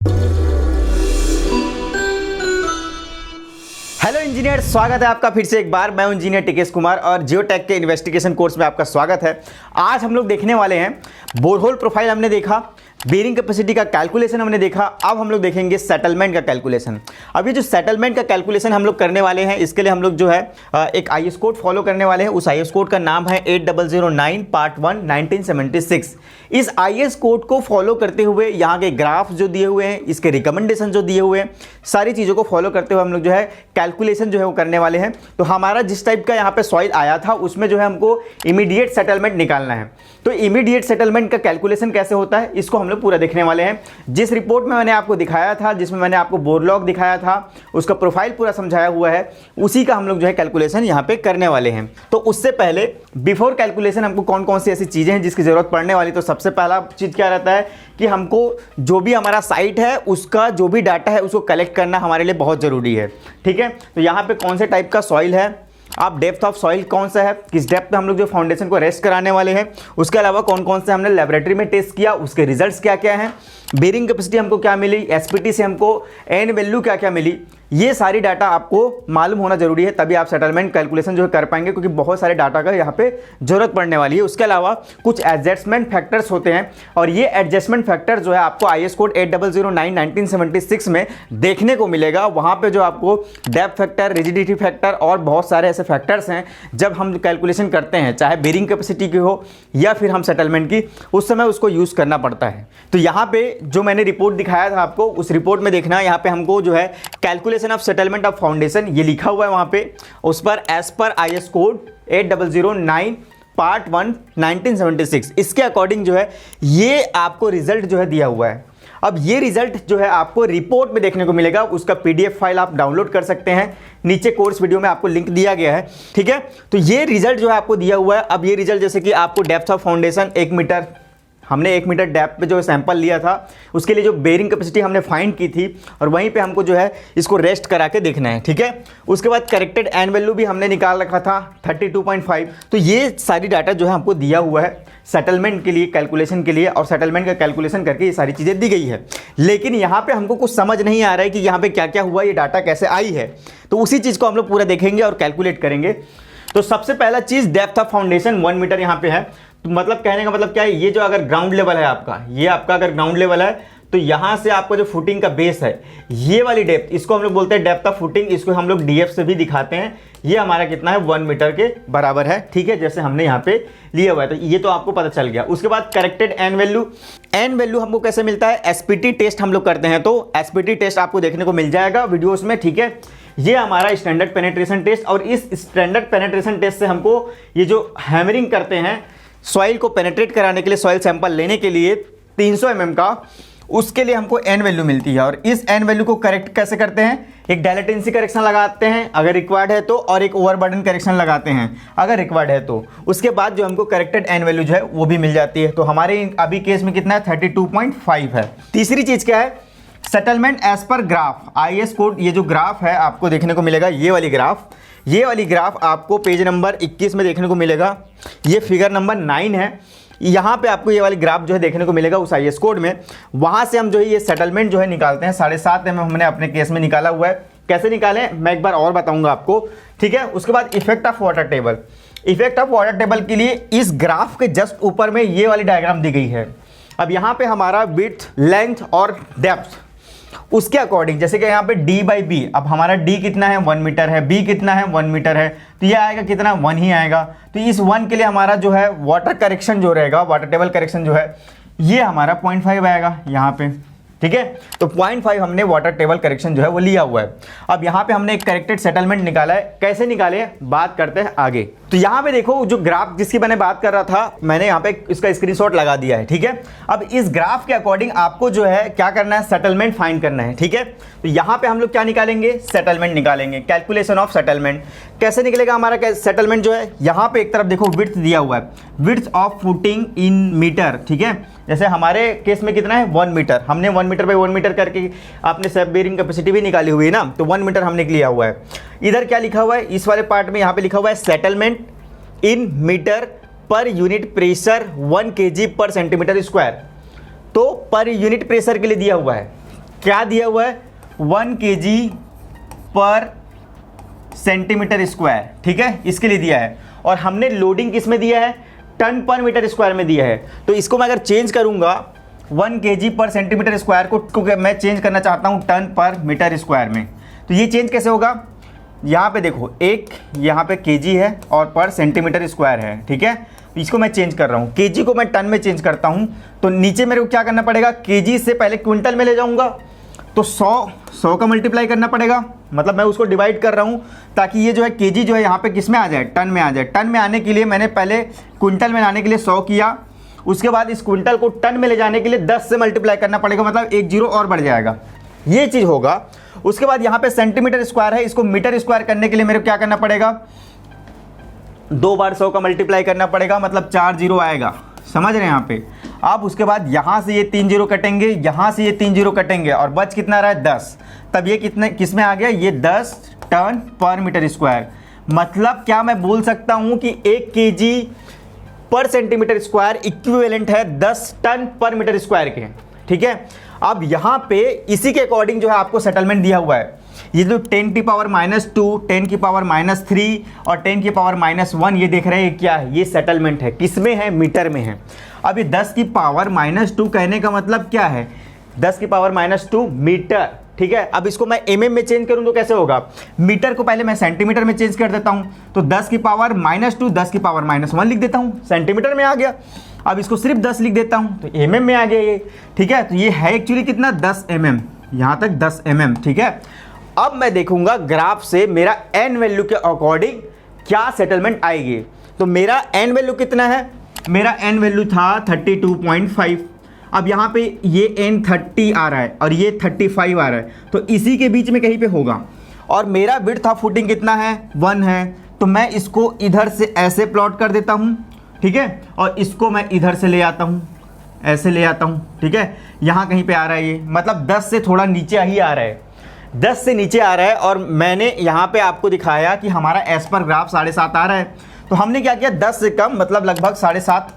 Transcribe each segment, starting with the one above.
Hello engineer, स्वागत है आपका फिर से एक बार। मैं इंजीनियर टिकेश कुमार और जियोटेक के इन्वेस्टिगेशन कोर्स में आपका स्वागत है। आज हम लोग देखने वाले हैं बोरहोल प्रोफाइल हमने देखा, बेरिंग कैपेसिटी का कैलकुलेशन हमने देखा, अब हम लोग देखेंगे सेटलमेंट का कैलकुलेशन। अब ये जो सेटलमेंट का कैलकुलेशन हम लोग करने वाले हैं, इसके लिए हम लोग जो है एक आईएस कोड फॉलो करने वाले हैं। उस आईएस कोड का नाम है 8009 पार्ट 1 1976। इस आईएस कोड को फॉलो करते हुए यहाँ के ग्राफ जो दिए हुए हैं, इसके रिकमेंडेशन जो दिए हुए हैं, सारी चीज़ों को फॉलो करते हुए हम लोग जो है कैलकुलेशन जो है वो करने वाले हैं। तो हमारा जिस टाइप का यहाँ पे सॉइल आया था उसमें जो है हमको इमीडिएट सेटलमेंट निकालना है। तो इमीडिएट सेटलमेंट का कैलकुलेशन कैसे होता है इसको हम लोग पूरा देखने वाले हैं। जिस रिपोर्ट में मैंने आपको दिखाया था, जिसमें मैंने आपको बोरलॉग दिखाया था, उसका प्रोफाइल पूरा समझाया हुआ है, उसी का हम लोग जो है कैलकुलेशन यहाँ पे करने वाले हैं। तो उससे पहले बिफोर कैलकुलेशन हमको कौन कौन सी ऐसी चीज़ें हैं जिसकी ज़रूरत पड़ने वाली, तो सबसे पहला चीज़ क्या रहता है कि हमको जो भी हमारा साइट है उसका जो भी डाटा है उसको कलेक्ट करना हमारे लिए बहुत ज़रूरी है। ठीक है, तो यहाँ पे कौन से टाइप का सॉइल है, आप डेप्थ ऑफ सॉइल कौन सा है, किस डेप्थ पे हम लोग जो फाउंडेशन को रेस्ट कराने वाले हैं, उसके अलावा कौन कौन से हमने लेबोरेटरी में टेस्ट किया, उसके रिजल्ट्स क्या क्या हैं, बेरिंग कैपेसिटी हमको क्या मिली, एसपीटी से हमको एन वैल्यू क्या क्या मिली, ये सारी डाटा आपको मालूम होना जरूरी है, तभी आप सेटलमेंट कैलकुलेशन जो है कर पाएंगे, क्योंकि बहुत सारे डाटा का यहाँ पे जरूरत पड़ने वाली है। उसके अलावा कुछ एडजस्टमेंट फैक्टर्स होते हैं और ये एडजस्टमेंट फैक्टर जो है आपको आईएस कोड 8009 1976 में देखने को मिलेगा। वहाँ पे जो आपको डेप्थ फैक्टर, रिजिडिटी फैक्टर और बहुत सारे ऐसे फैक्टर्स हैं, जब हम कैलकुलेशन करते हैं चाहे बेरिंग कैपेसिटी की हो या फिर हम सेटलमेंट की, उस समय उसको यूज़ करना पड़ता है। तो यहाँ पे जो मैंने रिपोर्ट दिखाया था आपको, उस रिपोर्ट में देखना, यहाँ पे हमको जो है calculation of settlement of foundation ये लिखा हुआ है वहां पे, उस पर as per IS code 8009 part 1 1976 इसके अकॉर्डिंग जो है ये आपको रिजल्ट जो है दिया हुआ है। अब ये रिजल्ट जो है आपको रिपोर्ट में देखने को मिलेगा, उसका पीडीएफ फाइल आप डाउनलोड कर सकते हैं, नीचे कोर्स वीडियो में आपको लिंक दिया गया है। ठीक है, तो ये रिजल्ट जो है आपको दिया हुआ है। अब ये रिजल्ट जैसे कि आपको डेप्थ ऑफ फाउंडेशन 1 मीटर, हमने 1 मीटर डेप्थ पे जो सैंपल लिया था, उसके लिए जो बेरिंग कैपेसिटी हमने फाइंड की थी और वहीं पे हमको जो है इसको रेस्ट करा के देखना है। ठीक है, उसके बाद करेक्टेड एन वैल्यू भी हमने निकाल रखा था 32.5। तो ये सारी डाटा जो है हमको दिया हुआ है सेटलमेंट के लिए, कैलकुलेशन के लिए, और सेटलमेंट का कैलकुलेशन करके ये सारी चीज़ें दी गई है। लेकिन यहाँ पर हमको कुछ समझ नहीं आ रहा है कि यहाँ पर क्या क्या हुआ, ये डाटा कैसे आई है, तो उसी चीज़ को हम लोग पूरा देखेंगे और कैलकुलेट करेंगे। तो सबसे पहला चीज़ डेप्थ ऑफ फाउंडेशन 1 मीटर यहाँ पे है। तो मतलब कहने का मतलब क्या है, ये जो अगर ग्राउंड लेवल है आपका, ये आपका अगर ग्राउंड लेवल है तो यहाँ से आपका जो फुटिंग का बेस है, ये वाली डेप्थ, इसको हम लोग बोलते हैं डेप्थ ऑफ फुटिंग, इसको हम लोग डीएफ से भी दिखाते हैं। ये हमारा कितना है, 1 मीटर के बराबर है। ठीक है, जैसे हमने यहाँ पे लिया हुआ है, तो ये तो आपको पता चल गया। उसके बाद corrected N value, N value हमको कैसे मिलता है, एसपीटी टेस्ट हम लोग करते हैं, तो एसपीटी टेस्ट आपको देखने को मिल जाएगा वीडियोस में। ठीक है, ये हमारा स्टैंडर्ड पेनिट्रेशन टेस्ट, और इस स्टैंडर्ड पेनिट्रेशन टेस्ट से हमको ये जो हैमरिंग करते हैं सॉइल को पेनिट्रेट कराने के लिए, सॉइल सैंपल लेने के लिए 300 mm का, उसके लिए हमको एन वैल्यू मिलती है। और इस एन वैल्यू को करेक्ट कैसे करते हैं, एक डायलेटेंसी करेक्शन लगाते हैं अगर रिक्वायर्ड है तो, और एक ओवरबर्डन करेक्शन लगाते हैं अगर रिक्वायर्ड है तो। उसके बाद जो हमको करेक्टेड एन वैल्यू जो है वो भी मिल जाती है। तो हमारे अभी केस में कितना है, 32.5 है। तीसरी चीज़ क्या है, settlement as per graph, IS code, ये जो ग्राफ है आपको देखने को मिलेगा, ये वाली ग्राफ, ये वाली ग्राफ आपको पेज नंबर 21 में देखने को मिलेगा। ये फिगर नंबर 9 है, यहाँ पे आपको ये वाली ग्राफ जो है देखने को मिलेगा उस आईएस कोड में। वहाँ से हम जो है ये सेटलमेंट जो है निकालते हैं। 7.5 mm हमने अपने केस में निकाला हुआ है। कैसे निकालें मैं एक बार और बताऊँगा आपको। ठीक है, उसके बाद effect of water table, effect of water table के लिए इस ग्राफ के जस्ट ऊपर में ये वाली डायग्राम दी गई है। अब यहाँ पे हमारा विड्थ, लेंथ और डेप्थ, उसके अकॉर्डिंग जैसे कि यहाँ पे d/b, अब हमारा d कितना है, 1 मीटर है, b कितना है, 1 मीटर है, तो ये आएगा कितना, 1 ही आएगा। तो इस 1 के लिए हमारा जो है वाटर करेक्शन जो रहेगा, वाटर टेबल करेक्शन जो है, ये हमारा 0.5 आएगा यहाँ पे। ठीक है, तो 0.5 हमने वाटर टेबल करेक्शन जो है वो लिया हुआ है। अब यहाँ पे हमने एक करेक्टेड सेटलमेंट निकाला है, कैसे निकाले बात करते हैं आगे। तो यहाँ पे देखो जो ग्राफ जिसकी मैंने बात कर रहा था, मैंने यहाँ पे इसका स्क्रीनशॉट लगा दिया है। ठीक है, अब इस ग्राफ के अकॉर्डिंग आपको जो है क्या करना है, सेटलमेंट फाइंड करना है। ठीक है, तो यहाँ पे हम लोग क्या निकालेंगे, सेटलमेंट निकालेंगे, कैलकुलेशन ऑफ सेटलमेंट। कैसे निकलेगा हमारा सेटलमेंट जो है, यहाँ पे एक तरफ देखो विड्थ दिया हुआ है, width of footing in metre. ठीक है, जैसे हमारे केस में कितना है, 1 मीटर, हमने 1 मीटर बाई 1 मीटर करके आपने सब बेरिंग कैपेसिटी भी निकाली हुई है ना, तो 1 मीटर हमने लिया हुआ है। इधर क्या लिखा हुआ है, इस वाले पार्ट में यहाँ पे लिखा हुआ है settlement in metre per unit pressure 1 kg per centimetre square. तो पर यूनिट प्रेशर के लिए दिया हुआ है, क्या दिया हुआ है, 1 kg पर सेंटीमीटर स्क्वायर, ठीक है, इसके लिए दिया है। और हमने लोडिंग किस में दिया है, टन पर मीटर स्क्वायर में दिया है। तो इसको मैं अगर चेंज करूंगा 1 kg पर सेंटीमीटर स्क्वायर को मैं चेंज करना चाहता हूं टन पर मीटर स्क्वायर में, तो ये चेंज कैसे होगा, यहाँ पे देखो एक यहाँ पे kg है और पर सेंटीमीटर स्क्वायर है, ठीक है। तो इसको मैं चेंज कर रहा हूँ, kg को मैं टन में चेंज करता हूँ, तो नीचे मेरे को क्या करना पड़ेगा, kg से पहले क्विंटल में ले जाऊँगा, तो 100 का मल्टीप्लाई करना पड़ेगा, मतलब मैं उसको डिवाइड कर रहा हूँ ताकि ये जो है kg जो है यहाँ पे किस में आ जाए, टन में आ जाए। टन में आने के लिए मैंने पहले क्विंटल में लाने के लिए 100 किया, उसके बाद इस क्विंटल को टन में ले जाने के लिए 10 से मल्टीप्लाई करना पड़ेगा, मतलब एक जीरो और बढ़ जाएगा, ये चीज़ होगा। उसके बाद यहाँ पे सेंटीमीटर स्क्वायर है, इसको मीटर स्क्वायर करने के लिए मेरे को क्या करना पड़ेगा, 2 बार 100 का मल्टीप्लाई करना पड़ेगा, मतलब 4 जीरो आएगा, समझ रहे हैं यहाँ पे। अब उसके बाद यहाँ से ये 3 जीरो कटेंगे, यहाँ से ये 3 जीरो कटेंगे और बच कितना रहा है 10, तब ये कितने किस में आ गया, ये 10 टन पर मीटर स्क्वायर। मतलब क्या मैं बोल सकता हूँ कि 1 kg per centimetre square equivalent है 10 टन पर मीटर स्क्वायर के, ठीक है। अब यहाँ पे इसी के अकॉर्डिंग जो है आपको सेटलमेंट दिया हुआ है, ये जो 10 की पावर -2, 10 की पावर -3 और 10 की पावर -1, ये देख रहे हैं क्या है, ये सेटलमेंट है, किस में है, मीटर में है। अब ये 10 की पावर -2 कहने का मतलब क्या है, 10 की पावर -2 मीटर, ठीक है। अब इसको मैं mm में चेंज करूं तो कैसे होगा, मीटर को पहले मैं सेंटीमीटर में चेंज कर देता हूं, तो 10 की पावर -2 10 की पावर -1 लिख देता हूं, सेंटीमीटर में आ गया। अब इसको सिर्फ 10 लिख देता हूं तो mm में आ गया ये, ठीक है। तो ये है एक्चुअली कितना, 10 mm, यहाँ तक 10 mm, ठीक है। अब मैं देखूंगा ग्राफ से मेरा n वैल्यू के अकॉर्डिंग क्या सेटलमेंट आएगी। तो मेरा n वैल्यू कितना है, मेरा n वैल्यू था 32.5। अब यहाँ पे ये n 30 आ रहा है और ये 35 आ रहा है, तो इसी के बीच में कहीं पे होगा। और मेरा विड्थ ऑफ फुटिंग कितना है, 1 है, तो मैं इसको इधर से ऐसे प्लॉट कर देता हूँ, ठीक है। और इसको मैं इधर से ले आता हूँ, ऐसे ले आता हूँ, ठीक है। यहाँ कहीं पे आ रहा है ये, मतलब 10 से थोड़ा नीचे ही आ रहा है, 10 से नीचे आ रहा है। और मैंने यहाँ पे आपको दिखाया कि हमारा एज पर ग्राफ 7.5 आ रहा है, तो हमने क्या किया, 10 से कम मतलब लगभग 7.5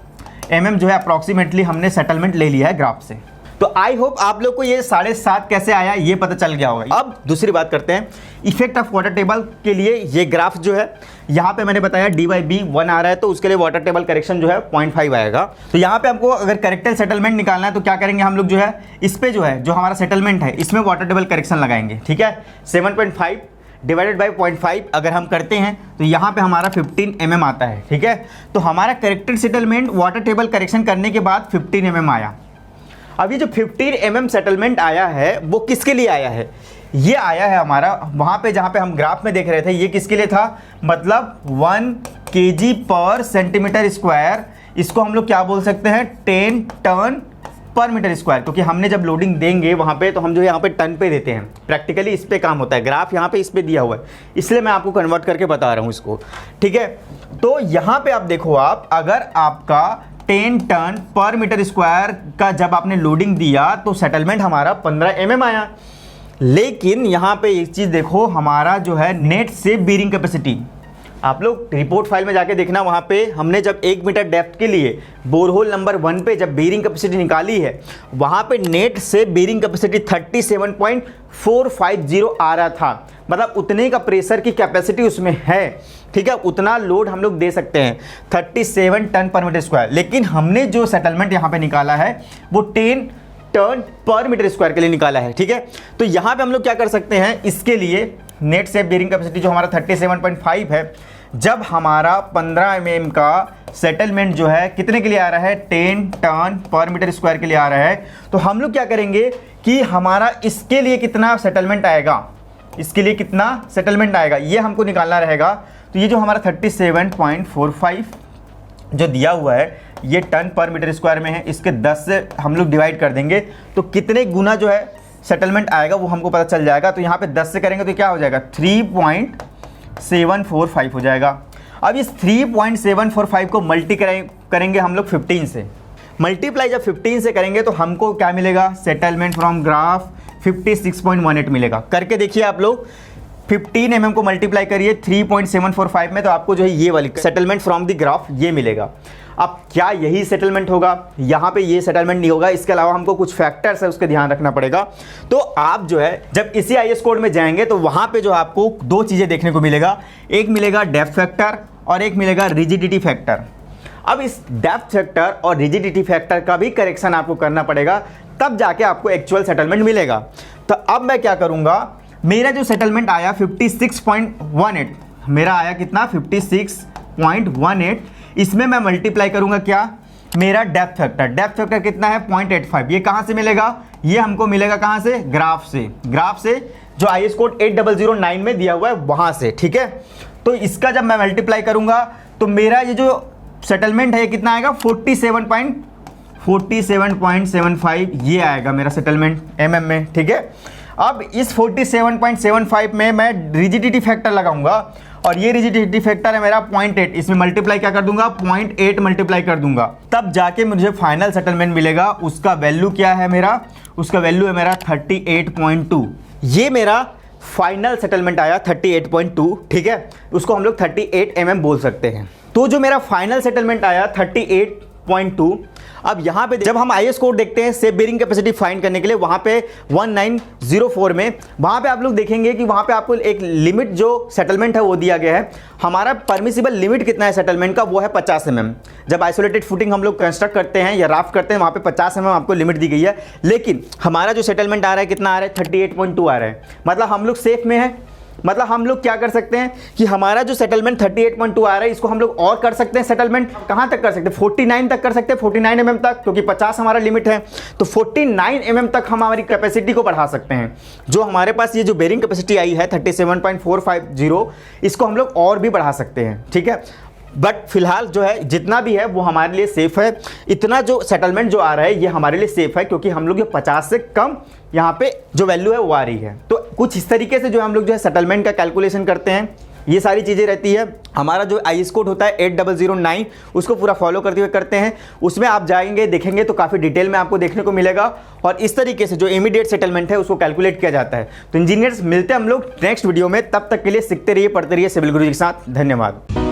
mm जो है अप्रॉक्सीमेटली हमने सेटलमेंट ले लिया है ग्राफ से। तो आई होप आप लोग को ये 7.5 कैसे आया ये पता चल गया होगा। अब दूसरी बात करते हैं, इफेक्ट ऑफ वाटर टेबल के लिए ये ग्राफ जो है, यहाँ पे मैंने बताया dy/b 1 आ रहा है, तो उसके लिए वाटर टेबल करेक्शन जो है 0.5 आएगा। तो यहाँ पे हमको अगर करेक्टेड सेटलमेंट निकालना है तो क्या करेंगे हम लोग, जो है इस पे जो है जो हमारा सेटलमेंट है इसमें वाटर टेबल करेक्शन लगाएंगे, ठीक है। 7.5 डिवाइडेड बाई 0.5 अगर हम करते हैं तो यहाँ पे हमारा 15 mm आता है, ठीक है। तो हमारा corrected settlement water table correction करने के बाद 15 mm आया। अब ये जो 15 mm सेटलमेंट आया है वो किसके लिए आया है, ये आया है हमारा वहाँ पे जहाँ पे हम ग्राफ में देख रहे थे, ये किसके लिए था, मतलब 1 kg पर सेंटीमीटर स्क्वायर, इसको हम लोग क्या बोल सकते हैं, 10 टन पर मीटर स्क्वायर, क्योंकि हमने जब लोडिंग देंगे वहाँ पे तो हम जो है यहाँ पे टन पे देते हैं, प्रैक्टिकली इस पे काम होता है, ग्राफ यहाँ पे इस पे दिया हुआ है, इसलिए मैं आपको कन्वर्ट करके बता रहा हूँ इसको, ठीक है। तो यहाँ पे आप देखो, आप अगर आपका 10 टन पर मीटर स्क्वायर का जब आपने लोडिंग दिया तो सेटलमेंट हमारा 15 mm आया। लेकिन यहाँ पे एक चीज़ देखो, हमारा जो है नेट से बीरिंग कैपेसिटी, आप लोग रिपोर्ट फाइल में जाके देखना, वहाँ पे हमने जब 1 मीटर डेप्थ के लिए बोरहोल नंबर 1 पे जब बीरिंग कैपेसिटी निकाली है, वहाँ पे नेट से बीरिंग कैपेसिटी 37.450 आ रहा था, मतलब उतने का प्रेशर की कैपेसिटी उसमें है, ठीक है, उतना लोड हम लोग दे सकते हैं 37 टन पर मीटर स्क्वायर। लेकिन हमने जो सेटलमेंट यहाँ पे निकाला है वो 10 टन पर मीटर स्क्वायर के लिए निकाला है, ठीक है। तो यहाँ पे हम लोग क्या कर सकते हैं, इसके लिए नेट से बीरिंग कैपेसिटी जो हमारा 37.5 है, जब हमारा 15 mm का सेटलमेंट जो है कितने के लिए आ रहा है, 10 टन पर मीटर स्क्वायर के लिए आ रहा है, तो हम लोग क्या करेंगे कि हमारा इसके लिए कितना सेटलमेंट आएगा, इसके लिए कितना सेटलमेंट आएगा ये हमको निकालना रहेगा। तो ये जो हमारा 37.45 जो दिया हुआ है ये टन पर मीटर स्क्वायर में है, इसके 10 से हम लोग डिवाइड कर देंगे तो कितने गुना जो है सेटलमेंट आएगा वो हमको पता चल जाएगा। तो यहाँ पे 10 से करेंगे तो क्या हो जाएगा, 3.745 हो जाएगा। अब इस 3.745 को मल्टी करेंगे हम लोग 15 से, मल्टीप्लाई जब 15 से करेंगे तो हमको क्या मिलेगा, सेटलमेंट फ्रॉम ग्राफ 56.18 मिलेगा। करके देखिए आप लोग, 15 mm को मल्टीप्लाई करिए 3.745 में तो आपको जो है ये वाली सेटलमेंट फ्रॉम द ग्राफ ये मिलेगा। अब क्या यही सेटलमेंट होगा? यहाँ पे ये सेटलमेंट नहीं होगा, इसके अलावा हमको कुछ फैक्टर्स है उसका ध्यान रखना पड़ेगा। तो आप जो है जब इसी IS कोड में जाएंगे तो वहाँ पे जो आपको दो चीज़ें देखने को मिलेगा, एक मिलेगा डेप्थ फैक्टर और एक मिलेगा रिजिडिटी फैक्टर। अब इस डेप्थ फैक्टर और रिजिडिटी फैक्टर का भी करेक्शन आपको करना पड़ेगा, तब जाके आपको एक्चुअल सेटलमेंट मिलेगा। तो अब मैं क्या करूँगा, मेरा जो सेटलमेंट आया 56.18, मेरा आया कितना 56.18, इसमें मैं मल्टीप्लाई करूंगा क्या, मेरा डेप्थ फैक्टर कितना है 0.85। ये कहां से मिलेगा, ये हमको मिलेगा कहां से, ग्राफ से जो IS कोड 8009 में दिया हुआ है वहां से, ठीक है। तो इसका जब मैं मल्टीप्लाई करूंगा तो मेरा ये जो सेटलमेंट है ये कितना आएगा 47.75, ये आएगा मेरा सेटलमेंट MM में, ठीक है। अब इस 47.75 में मैं रिजिडिटी फैक्टर लगाऊंगा और ये रिजिडिटी फैक्टर है मेरा 0.8, इसमें मल्टीप्लाई क्या कर दूंगा 0.8 मल्टीप्लाई कर दूंगा, तब जाके मुझे फाइनल सेटलमेंट मिलेगा। उसका वैल्यू क्या है मेरा, उसका वैल्यू है मेरा 38.2। ये मेरा फाइनल सेटलमेंट आया 38.2, ठीक है। उसको हम लोग 38 mm बोल सकते हैं। तो जो मेरा फाइनल सेटलमेंट आया 38.2, अब यहाँ पे जब हम IS कोड देखते हैं सेफ बेरिंग कैपेसिटी फाइंड करने के लिए, वहाँ पे 1904 में वहाँ पे आप लोग देखेंगे कि वहाँ पे आपको एक लिमिट जो सेटलमेंट है वो दिया गया है। हमारा परमिसिबल लिमिट कितना है सेटलमेंट का, वो है 50 mm। जब आइसोलेटेड फुटिंग हम लोग कंस्ट्रक्ट करते हैं या राफ्ट करते हैं वहाँ पे 50 mm आपको लिमिट दी गई है, लेकिन हमारा जो सेटलमेंट आ रहा है कितना आ रहा है 38.2 आ रहा है। मतलब हम लोग सेफ में है, मतलब हम लोग क्या कर सकते हैं कि हमारा जो सेटलमेंट 38.2 आ रहा है इसको हम लोग और कर सकते हैं। सेटलमेंट कहां तक कर सकते हैं, 49 तक कर सकते हैं, 49 mm तक, क्योंकि 50 हमारा लिमिट है। तो 49 mm तक हम हमारी कैपेसिटी को बढ़ा सकते हैं। जो हमारे पास ये जो बेरिंग कैपेसिटी आई है 37.450, इसको हम लोग और भी बढ़ा सकते हैं, ठीक है। बट फिलहाल जो है जितना भी है वो हमारे लिए सेफ है। इतना जो सेटलमेंट जो आ रहा है ये हमारे लिए सेफ है, क्योंकि हम लोग ये 50 से कम यहाँ पे जो वैल्यू है वो आ रही है। तो कुछ इस तरीके से जो हम लोग जो है सेटलमेंट का कैलकुलेशन करते हैं, ये सारी चीज़ें रहती है। हमारा जो IS कोड होता है 8009, उसको पूरा फॉलो करते हुए करते हैं। उसमें आप जाएंगे देखेंगे तो काफ़ी डिटेल में आपको देखने को मिलेगा, और इस तरीके से जो इमीडिएट सेटलमेंट है उसको कैलकुलेट किया जाता है। तो इंजीनियर्स मिलते हैं हम लोग नेक्स्ट वीडियो में, तब तक के लिए सीखते रहिए, पढ़ते रहिए सिविल गुरुजी के साथ। धन्यवाद।